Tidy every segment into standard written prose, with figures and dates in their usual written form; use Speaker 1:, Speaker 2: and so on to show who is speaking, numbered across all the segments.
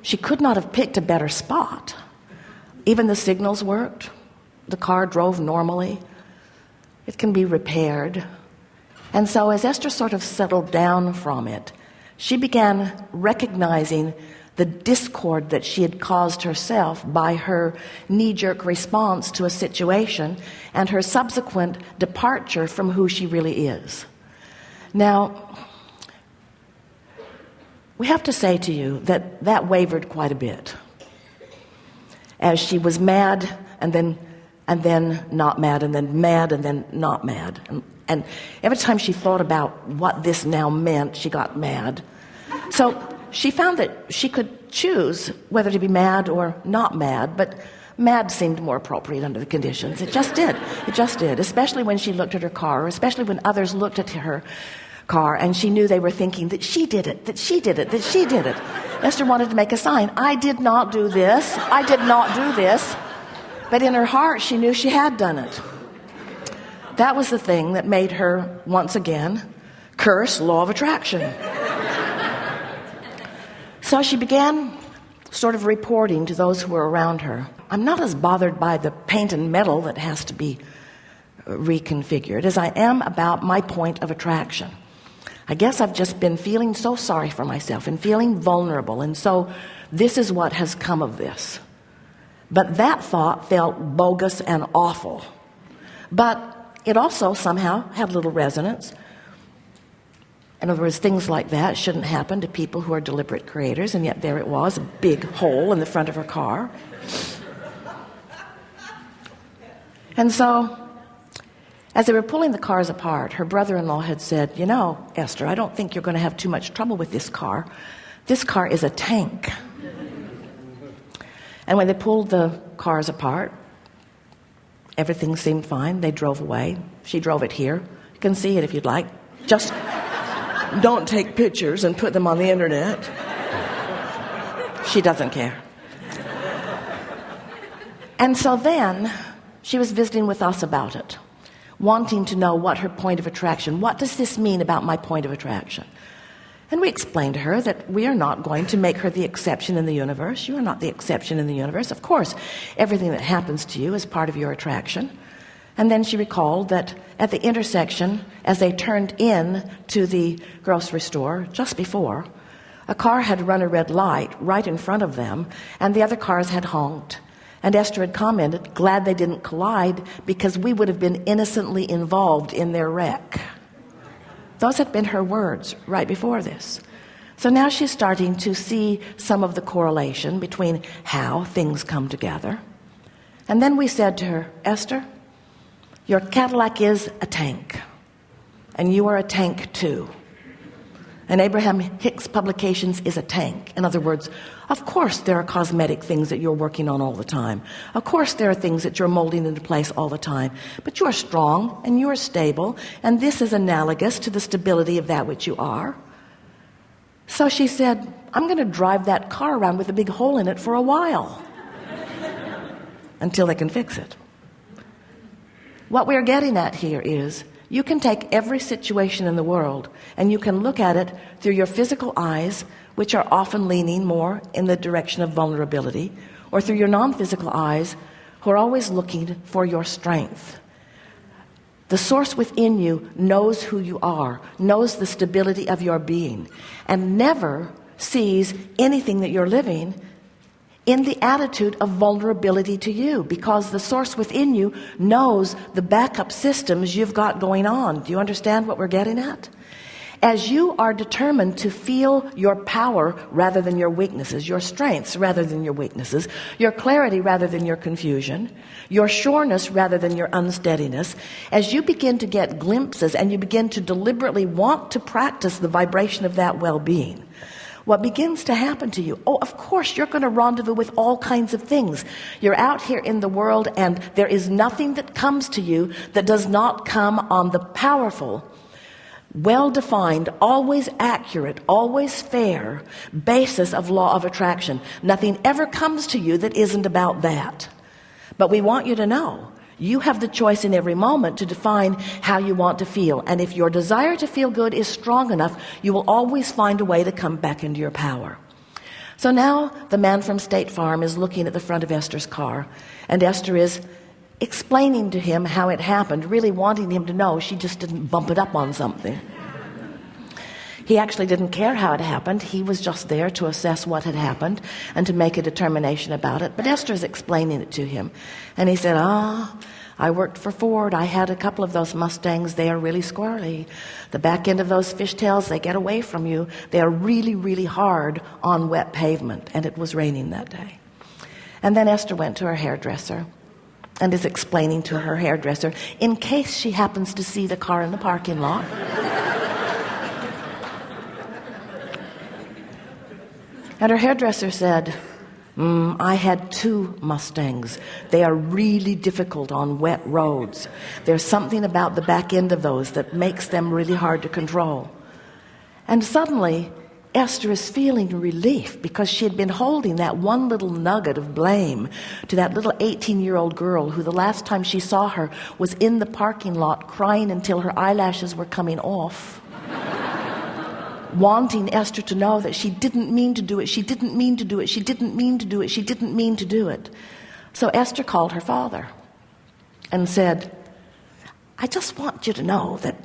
Speaker 1: She could not have picked a better spot. Even the signals worked. The car drove normally. It can be repaired. And so as Esther sort of settled down from it, she began recognizing the discord that she had caused herself by her knee-jerk response to a situation and her subsequent departure from who she really is. Now, we have to say to you that that wavered quite a bit. As she was mad and then not mad and then mad and then not mad. And every time she thought about what this now meant, she got mad. So she found that she could choose whether to be mad or not mad, but mad seemed more appropriate under the conditions. It just did. It just did, especially when she looked at her car, especially when others looked at her car and she knew they were thinking that she did it, that she did it, that she did it. Esther wanted to make a sign. I did not do this. I did not do this. But in her heart, she knew she had done it. That was the thing that made her, once again, curse law of attraction. So she began sort of reporting to those who were around her. I'm not as bothered by the paint and metal that has to be reconfigured as I am about my point of attraction. I guess I've just been feeling so sorry for myself and feeling vulnerable, and so this is what has come of this. But that thought felt bogus and awful. But it also somehow had little resonance. In other words, things like that shouldn't happen to people who are deliberate creators, and yet there it was, a big hole in the front of her car. And so, as they were pulling the cars apart, her brother-in-law had said, you know, Esther, I don't think you're going to have too much trouble with this car. This car is a tank. And when they pulled the cars apart, everything seemed fine. They drove away. She drove it here. You can see it if you'd like. Just don't take pictures and put them on the internet. She doesn't care. And so then she was visiting with us about it, wanting to know what her point of attraction, what does this mean about my point of attraction? And we explained to her that we are not going to make her the exception in the universe. You are not the exception in the universe. Of course, everything that happens to you is part of your attraction. And then she recalled that at the intersection, as they turned in to the grocery store just before, a car had run a red light right in front of them, and the other cars had honked. And Esther had commented, glad they didn't collide because we would have been innocently involved in their wreck. Those had been her words right before this. So now she's starting to see some of the correlation between how things come together. And then we said to her, Esther, your Cadillac is a tank, and you are a tank too. And Abraham Hicks Publications is a tank. In other words, of course there are cosmetic things that you're working on all the time. Of course there are things that you're molding into place all the time. But you are strong and you are stable, and this is analogous to the stability of that which you are. So she said, I'm going to drive that car around with a big hole in it for a while until they can fix it. What we're getting at here is you can take every situation in the world and you can look at it through your physical eyes, which are often leaning more in the direction of vulnerability, or through your non-physical eyes, who are always looking for your strength. The source within you knows who you are, knows the stability of your being, and never sees anything that you're living in the attitude of vulnerability to you, because the source within you knows the backup systems you've got going on. Do you understand what we're getting at? As you are determined to feel your power rather than your weaknesses, your strengths rather than your weaknesses, your clarity rather than your confusion, your sureness rather than your unsteadiness, as you begin to get glimpses and you begin to deliberately want to practice the vibration of that well-being, what begins to happen to you, of course, you're going to rendezvous with all kinds of things. You're out here in the world, and there is nothing that comes to you that does not come on the powerful, well-defined, always accurate, always fair basis of law of attraction. Nothing ever comes to you that isn't about that. But we want you to know, you have the choice in every moment to define how you want to feel. And if your desire to feel good is strong enough, you will always find a way to come back into your power. So now the man from State Farm is looking at the front of Esther's car, and Esther is explaining to him how it happened, really wanting him to know she just didn't bump it up on something. He actually didn't care how it happened. He was just there to assess what had happened and to make a determination about it. But Esther is explaining it to him. And he said, I worked for Ford. I had a couple of those Mustangs. They are really squirrely. The back end of those fishtails, they get away from you. They are really, really hard on wet pavement. And it was raining that day. And then Esther went to her hairdresser and is explaining to her hairdresser, in case she happens to see the car in the parking lot, and her hairdresser said, I had 2 Mustangs. They are really difficult on wet roads. There's something about the back end of those that makes them really hard to control. And suddenly, Esther is feeling relief because she had been holding that one little nugget of blame to that little 18-year-old girl who the last time she saw her was in the parking lot crying until her eyelashes were coming off, wanting Esther to know that she didn't mean to do it, she didn't mean to do it, she didn't mean to do it, she didn't mean to do it. So Esther called her father and said, I just want you to know that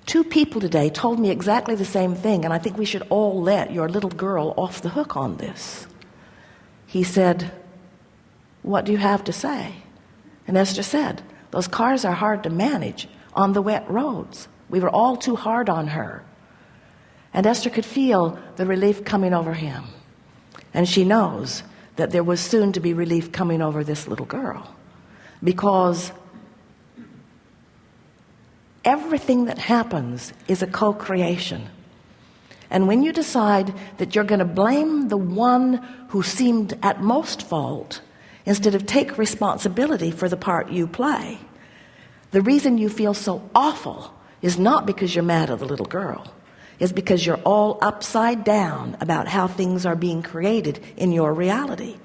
Speaker 1: 2 people today told me exactly the same thing, and I think we should all let your little girl off the hook on this. He said, what do you have to say? And Esther said, those cars are hard to manage on the wet roads. We were all too hard on her. And Esther could feel the relief coming over him. And she knows that there was soon to be relief coming over this little girl, because everything that happens is a co-creation. And when you decide that you're going to blame the one who seemed at most fault instead of take responsibility for the part you play, the reason you feel so awful is not because you're mad at the little girl. It's because you're all upside down about how things are being created in your reality.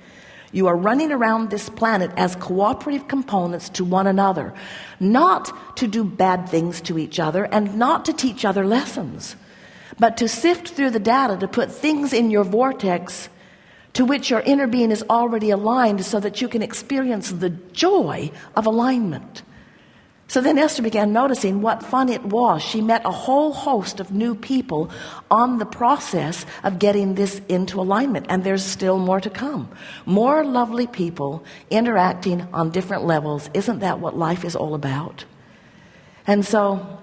Speaker 1: You are running around this planet as cooperative components to one another, not to do bad things to each other and not to teach other lessons, but to sift through the data to put things in your vortex to which your inner being is already aligned so that you can experience the joy of alignment. So then Esther began noticing what fun it was. She met a whole host of new people on the process of getting this into alignment. And there's still more to come. More lovely people interacting on different levels. Isn't that what life is all about? And so,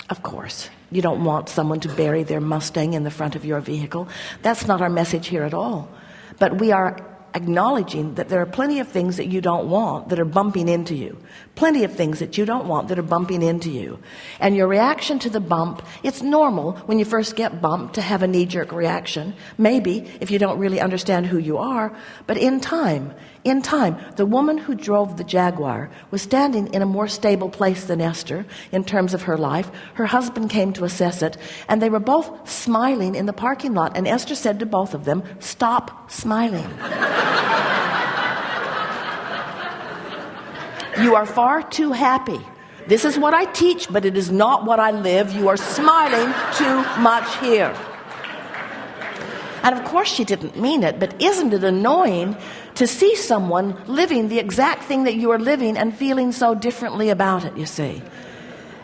Speaker 1: of course, you don't want someone to bury their Mustang in the front of your vehicle. That's not our message here at all. But we are acknowledging that there are plenty of things that you don't want that are bumping into you. Plenty of things that you don't want that are bumping into you. And your reaction to the bump, it's normal when you first get bumped to have a knee-jerk reaction. Maybe if you don't really understand who you are. But in time, the woman who drove the Jaguar was standing in a more stable place than Esther in terms of her life. Her husband came to assess it, and they were both smiling in the parking lot. And Esther said to both of them, "Stop smiling. You are far too happy. This is what I teach, but it is not what I live. You are smiling too much here." And of course she didn't mean it, but isn't it annoying to see someone living the exact thing that you are living and feeling so differently about it, you see?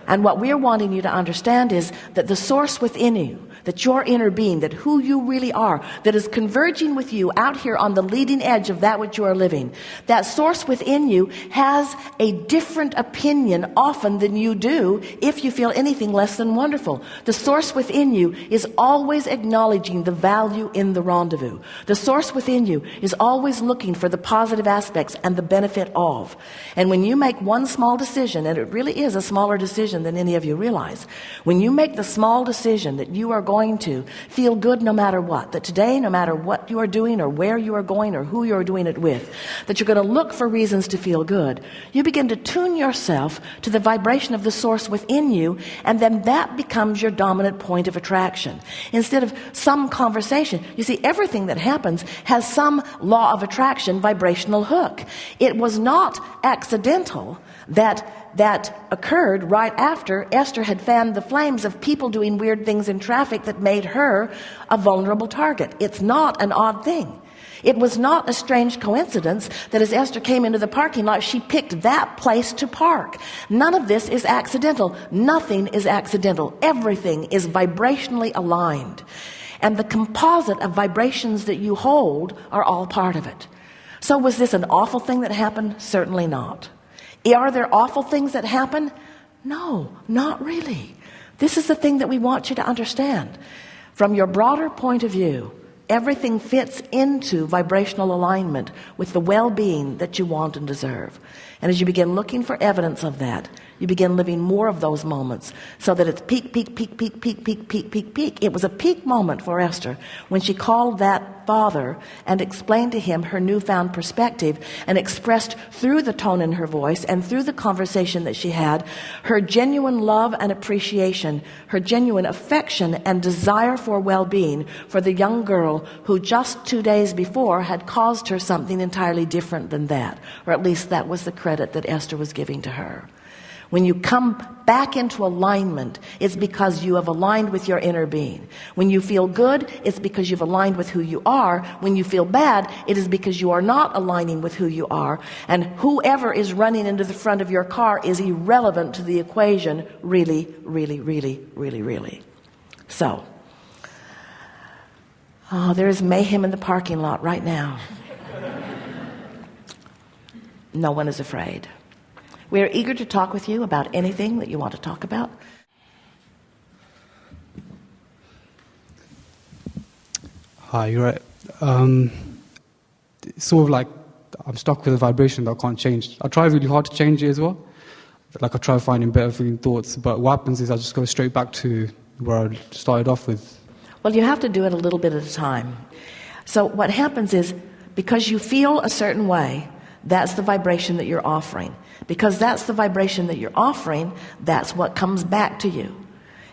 Speaker 1: And what we're wanting you to understand is that the source within you, that your inner being, that who you really are, that is converging with you out here on the leading edge of that which you are living, that source within you has a different opinion often than you do if you feel anything less than wonderful. The source within you is always acknowledging the value in the rendezvous. The source within you is always looking for the positive aspects and the benefit of. And when you make one small decision, and it really is a smaller decision than any of you realize, when you make the small decision that you are going to feel good no matter what, that today, no matter what you are doing or where you are going or who you are doing it with, that you're going to look for reasons to feel good, you begin to tune yourself to the vibration of the source within you, and then that becomes your dominant point of attraction. Instead of some conversation, you see, everything that happens has some law of attraction vibrational hook. It was not accidental that occurred right after Esther had fanned the flames of people doing weird things in traffic that made her a vulnerable target. It's not an odd thing. It was not a strange coincidence that as Esther came into the parking lot, she picked that place to park. None of this is accidental. Nothing is accidental. Everything is vibrationally aligned. And the composite of vibrations that you hold are all part of it. So was this an awful thing that happened? Certainly not. Are there awful things that happen? No, not really. This is the thing that we want you to understand. From your broader point of view, everything fits into vibrational alignment with the well-being that you want and deserve. And as you begin looking for evidence of that, you begin living more of those moments so that it's peak, peak, peak, peak, peak, peak, peak, peak, peak. It was a peak moment for Esther when she called that father and explained to him her newfound perspective and expressed through the tone in her voice and through the conversation that she had her genuine love and appreciation, her genuine affection and desire for well-being for the young girl who just 2 days before had caused her something entirely different than that, or at least that was the credit that Esther was giving to her. When you come back into alignment, it's because you have aligned with your inner being. When you feel good, it's because you've aligned with who you are. When you feel bad, it is because you are not aligning with who you are. And whoever is running into the front of your car is irrelevant to the equation, really, really, really, really, really. So, there is mayhem in the parking lot right now. No one is afraid. We are eager to talk with you about anything that you want to talk about.
Speaker 2: Hi, you're right. It's sort of like I'm stuck with a vibration that I can't change. I try really hard to change it as well. Like I try finding better feeling thoughts, but what happens is I just go straight back to where I started off with.
Speaker 1: Well, you have to do it a little bit at a time. So what happens is, because you feel a certain way, that's the vibration that you're offering. Because that's the vibration that you're offering, that's what comes back to you.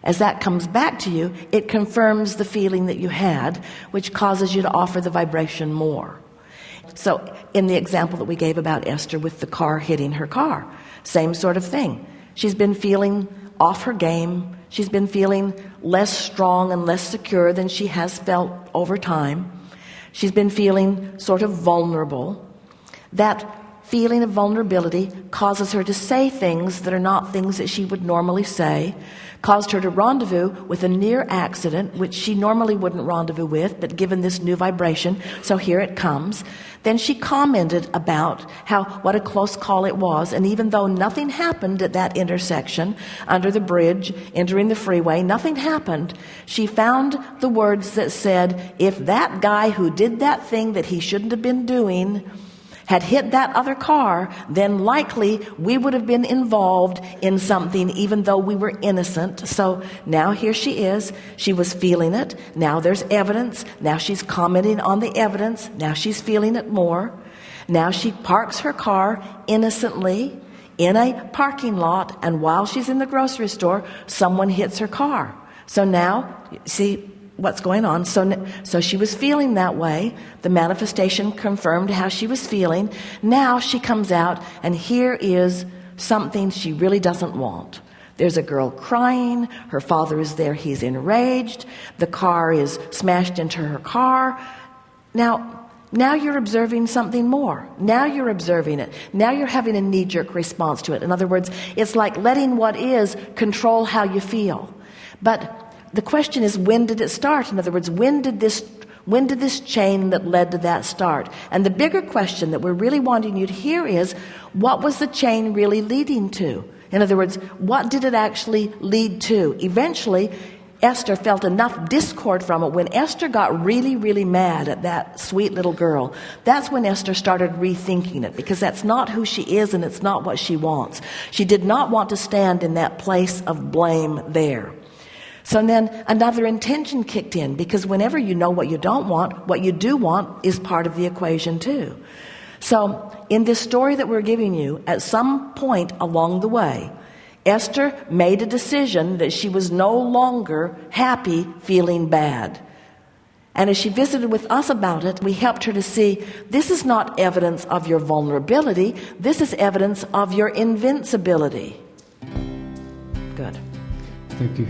Speaker 1: As that comes back to you, it confirms the feeling that you had, which causes you to offer the vibration more. So in the example that we gave about Esther with the car hitting her car, same sort of thing. She's been feeling off her game. She's been feeling less strong and less secure than she has felt over time. She's been feeling sort of vulnerable. That feeling of vulnerability causes her to say things that are not things that she would normally say, caused her to rendezvous with a near accident, which she normally wouldn't rendezvous with, but given this new vibration, so here it comes. Then she commented about what a close call it was, and even though nothing happened at that intersection, under the bridge, entering the freeway, nothing happened, she found the words that said, if that guy who did that thing that he shouldn't have been doing had hit that other car, then likely we would have been involved in something even though we were innocent. So now here she is. She was feeling it. Now there's evidence. Now she's commenting on the evidence. Now she's feeling it more. Now she parks her car innocently in a parking lot, and while she's in the grocery store, someone hits her car. So now, see what's going on. So she was feeling that way. The manifestation confirmed how she was feeling. Now she comes out, and here is something she really doesn't want. There's a girl crying. Her father is there. He's enraged. The car is smashed into her car. Now you're observing something more. Now you're observing it. Now you're having a knee-jerk response to it. In other words, it's like letting what is control how you feel. But the question is, when did it start? In other words, when did this chain that led to that start? And the bigger question that we're really wanting you to hear is, what was the chain really leading to? In other words, what did it actually lead to? Eventually, Esther felt enough discord from it. When Esther got really, really mad at that sweet little girl, that's when Esther started rethinking it, because that's not who she is and it's not what she wants. She did not want to stand in that place of blame there. So then another intention kicked in, because whenever you know what you don't want, what you do want is part of the equation too. So in this story that we're giving you, at some point along the way, Esther made a decision that she was no longer happy feeling bad. And as she visited with us about it, we helped her to see this is not evidence of your vulnerability. This is evidence of your invincibility. Good.
Speaker 2: Thank you.